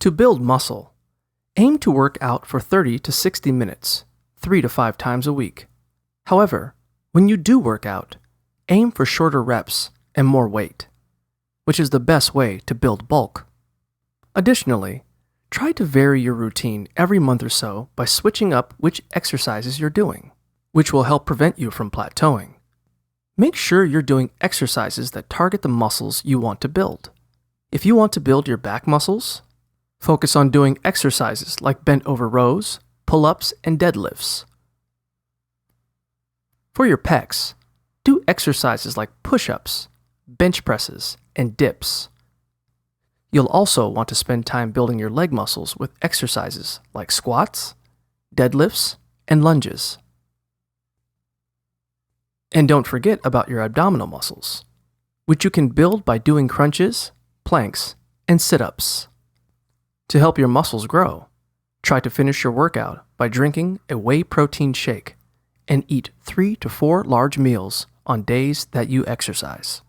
To build muscle, aim to work out for 30 to 60 minutes, 3 to 5 times a week. However, when you do work out, aim for shorter reps and more weight, which is the best way to build bulk. Additionally, try to vary your routine every month or so by switching up which exercises you're doing, which will help prevent you from plateauing. Make sure you're doing exercises that target the muscles you want to build. If you want to build your back muscles, focus on doing exercises like bent over rows, pull-ups, and deadlifts. For your pecs, do exercises like push-ups, bench presses, and dips. You'll also want to spend time building your leg muscles with exercises like squats, deadlifts, and lunges. And don't forget about your abdominal muscles, which you can build by doing crunches, planks, and sit-ups. To help your muscles grow, try to finish your workout by drinking a whey protein shake and eat 3 to 4 large meals on days that you exercise.